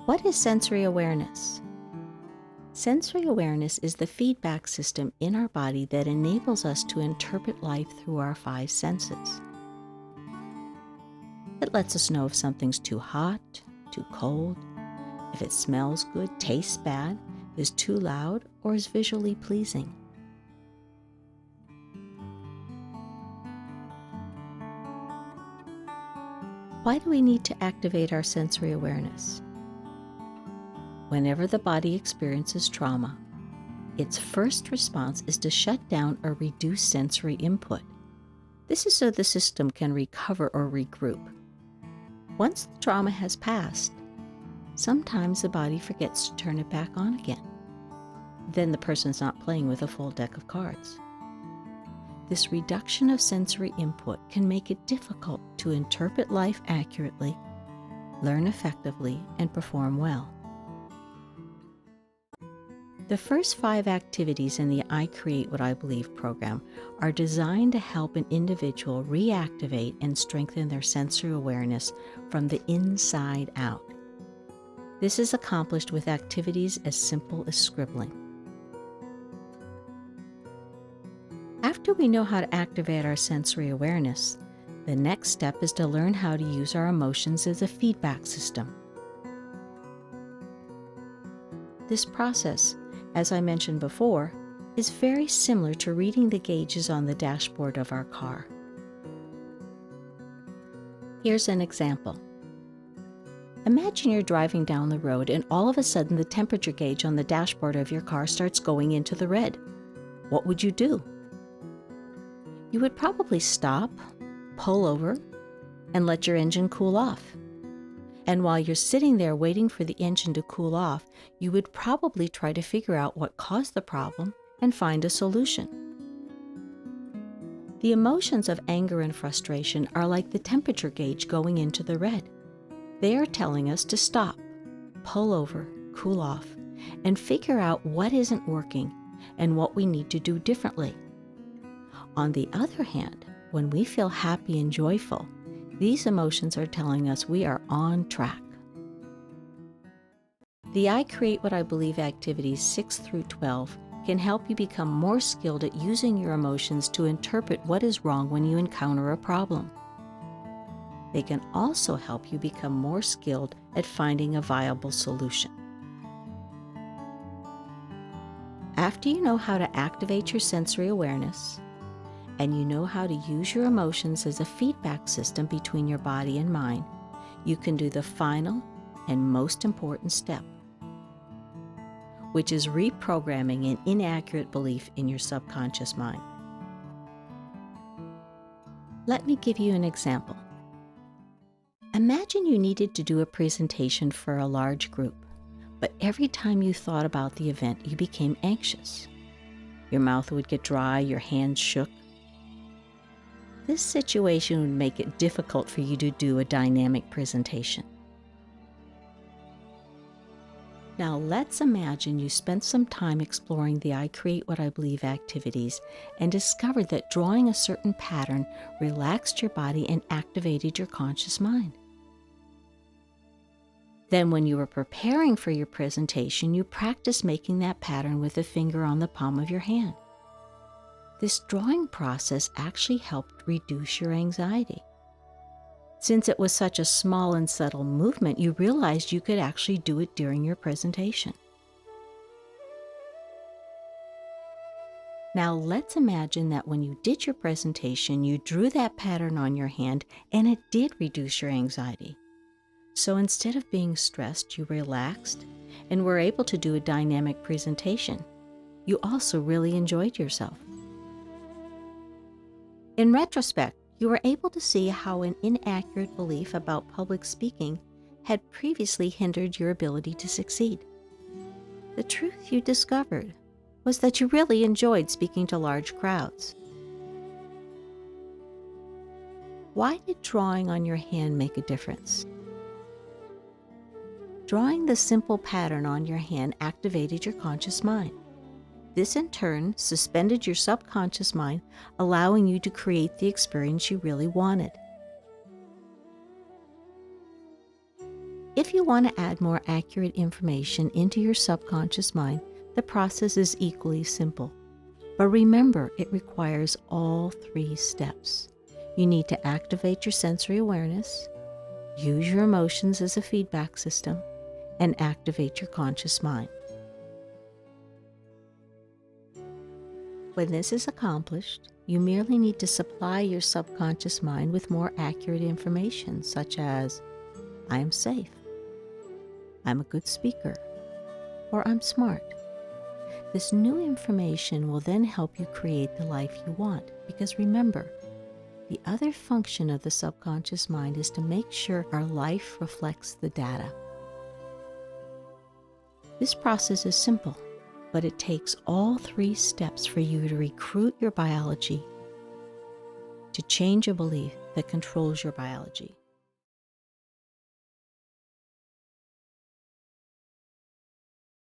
What is sensory awareness? Sensory awareness is the feedback system in our body that enables us to interpret life through our 5 senses. It lets us know if something's too hot, too cold, if it smells good, tastes bad, is too loud, or is visually pleasing. Why do we need to activate our sensory awareness? Whenever the body experiences trauma, its first response is to shut down or reduce sensory input. This is so the system can recover or regroup. Once the trauma has passed, sometimes the body forgets to turn it back on again. Then the person's not playing with a full deck of cards. This reduction of sensory input can make it difficult to interpret life accurately, learn effectively, and perform well. The first 5 activities in the I Create What I Believe program are designed to help an individual reactivate and strengthen their sensory awareness from the inside out. This is accomplished with activities as simple as scribbling. After we know how to activate our sensory awareness, the next step is to learn how to use our emotions as a feedback system. This process, as I mentioned before, is very similar to reading the gauges on the dashboard of our car. Here's an example. Imagine you're driving down the road and all of a sudden the temperature gauge on the dashboard of your car starts going into the red. What would you do? You would probably stop, pull over, and let your engine cool off. And while you're sitting there waiting for the engine to cool off, you would probably try to figure out what caused the problem and find a solution. The emotions of anger and frustration are like the temperature gauge going into the red. They are telling us to stop, pull over, cool off, and figure out what isn't working and what we need to do differently. On the other hand, when we feel happy and joyful, these emotions are telling us we are on track. The I Create What I Believe activities 6 through 12 can help you become more skilled at using your emotions to interpret what is wrong when you encounter a problem. They can also help you become more skilled at finding a viable solution. After you know how to activate your sensory awareness, and you know how to use your emotions as a feedback system between your body and mind, you can do the final and most important step, which is reprogramming an inaccurate belief in your subconscious mind. Let me give you an example. Imagine you needed to do a presentation for a large group, but every time you thought about the event, you became anxious. Your mouth would get dry, your hands shook. This situation would make it difficult for you to do a dynamic presentation. Now let's imagine you spent some time exploring the I Create What I Believe activities and discovered that drawing a certain pattern relaxed your body and activated your conscious mind. Then when you were preparing for your presentation, you practiced making that pattern with a finger on the palm of your hand. This drawing process actually helped reduce your anxiety. Since it was such a small and subtle movement, you realized you could actually do it during your presentation. Now let's imagine that when you did your presentation, you drew that pattern on your hand and it did reduce your anxiety. So instead of being stressed, you relaxed and were able to do a dynamic presentation. You also really enjoyed yourself. In retrospect, you were able to see how an inaccurate belief about public speaking had previously hindered your ability to succeed. The truth you discovered was that you really enjoyed speaking to large crowds. Why did drawing on your hand make a difference? Drawing the simple pattern on your hand activated your conscious mind. This in turn suspended your subconscious mind, allowing you to create the experience you really wanted. If you want to add more accurate information into your subconscious mind, the process is equally simple. But remember, it requires all 3 steps. You need to activate your sensory awareness, use your emotions as a feedback system, and activate your conscious mind. When this is accomplished, you merely need to supply your subconscious mind with more accurate information, such as, I am safe, I'm a good speaker, or I'm smart. This new information will then help you create the life you want, because remember, the other function of the subconscious mind is to make sure our life reflects the data. This process is simple, but it takes all 3 steps for you to recruit your biology, to change a belief that controls your biology.